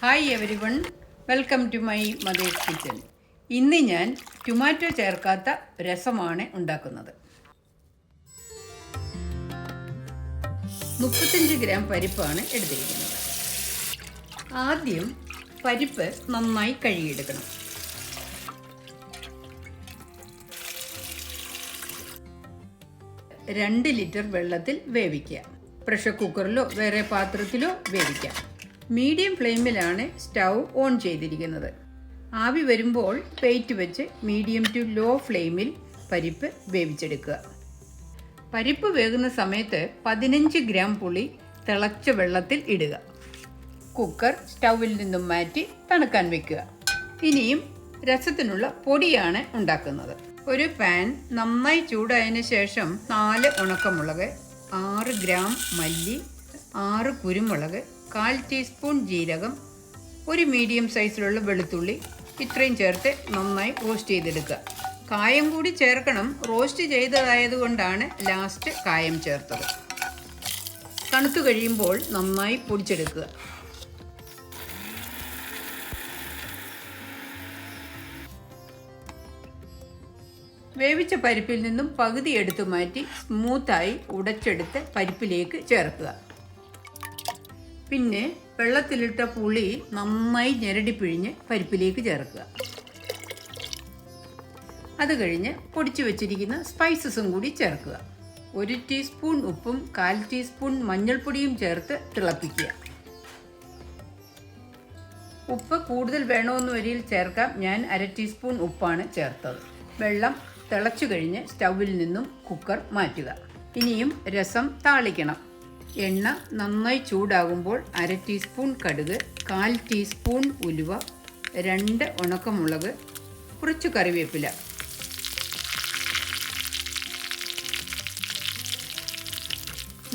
Hi everyone, welcome to my mother's kitchen. ഇന്ന് ഞാൻ tomato ചേർക്കാത്ത രസമാണ് ഉണ്ടാക്കുന്നത്. 35 ഗ്രാം പരിപ്പാണ് എടുത്തിരിക്കുന്നത്. ആദ്യം പരിപ്പ് നന്നായി കഴുകിയെടുക്കണം. രണ്ട് ലിറ്റർ വെള്ളത്തിൽ വേവിക്കുക. പ്രഷർ കുക്കറിലോ വേറെ പാത്രത്തിലോ വേവിക്കാം. മീഡിയം ഫ്ലെയിമിലാണ് സ്റ്റൗ ഓൺ ചെയ്തിരിക്കുന്നത്. ആവി വരുമ്പോൾ വെയിറ്റ് വെച്ച് മീഡിയം ടു ലോ ഫ്ലെയിമിൽ പരിപ്പ് വേവിച്ചെടുക്കുക. പരിപ്പ് വേകുന്ന സമയത്ത് 15 ഗ്രാം പുളി തിളച്ച വെള്ളത്തിൽ ഇടുക. കുക്കർ സ്റ്റൗവിൽ നിന്നും മാറ്റി തണുക്കാൻ വെക്കുക. ഇനിയും രസത്തിനുള്ള പൊടിയാണ് ഉണ്ടാക്കുന്നത്. ഒരു പാൻ നന്നായി ചൂടായതിനു ശേഷം 4 ഉണക്കമുളക്, 6 ഗ്രാം മല്ലി, 6 കുരുമുളക്, 1/4 ടീസ്പൂൺ ജീരകം, ഒരു മീഡിയം സൈസിലുള്ള വെളുത്തുള്ളി ഇത്രയും ചേർത്ത് നന്നായി റോസ്റ്റ് ചെയ്തെടുക്കുക. കായം കൂടി ചേർക്കണം. റോസ്റ്റ് ചെയ്തതായതുകൊണ്ടാണ് ലാസ്റ്റ് കായം ചേർത്തത്. തണുത്തു കഴിയുമ്പോൾ നന്നായി പൊടിച്ചെടുക്കുക. വേവിച്ച പരിപ്പിൽ നിന്നും പകുതി എടുത്തു മാറ്റി സ്മൂത്തായി ഉടച്ചെടുത്ത് പരിപ്പിലേക്ക് ചേർക്കുക. പിന്നെ വെള്ളത്തിലിട്ട പുളി നന്നായി ഞെരടി പിഴിഞ്ഞ് പരിപ്പിലേക്ക് ചേർക്കുക. അത് കഴിഞ്ഞ് പൊടിച്ചു വെച്ചിരിക്കുന്ന സ്പൈസസും കൂടി ചേർക്കുക. 1 ടീസ്പൂൺ ഉപ്പും 1/4 ടീസ്പൂൺ മഞ്ഞൾപ്പൊടിയും ചേർത്ത് തിളപ്പിക്കുക. ഉപ്പ് കൂടുതൽ വേണമെന്ന് വരിയിൽ ചേർക്കാം. ഞാൻ 1/2 ടീസ്പൂൺ ഉപ്പാണ് ചേർത്തത്. വെള്ളം തിളച്ചു കഴിഞ്ഞ് സ്റ്റൗവിൽ നിന്നും കുക്കർ മാറ്റുക. ഇനിയും രസം താളിക്കണം. എണ്ണ നന്നായി ചൂടാകുമ്പോൾ 1/2 ടീസ്പൂൺ കടുക്, 1/4 ടീസ്പൂൺ ഉലുവ, 2 ഉണക്കമുളക്, കുറച്ച് കറിവേപ്പില,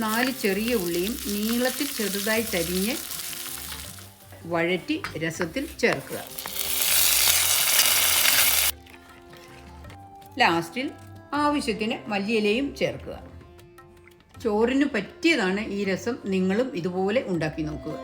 നാല് ചെറിയ ഉള്ളിയും നീളത്തിൽ ചെറുതായി തരിഞ്ഞ് വഴറ്റി രസത്തിൽ ചേർക്കുക. ലാസ്റ്റിൽ ആവശ്യത്തിന് മല്ലിയിലയും ചേർക്കുക. ചോറിന് പറ്റിയതാണ് ഈ രസം. നിങ്ങളും ഇതുപോലെ ഉണ്ടാക്കി നോക്കുക.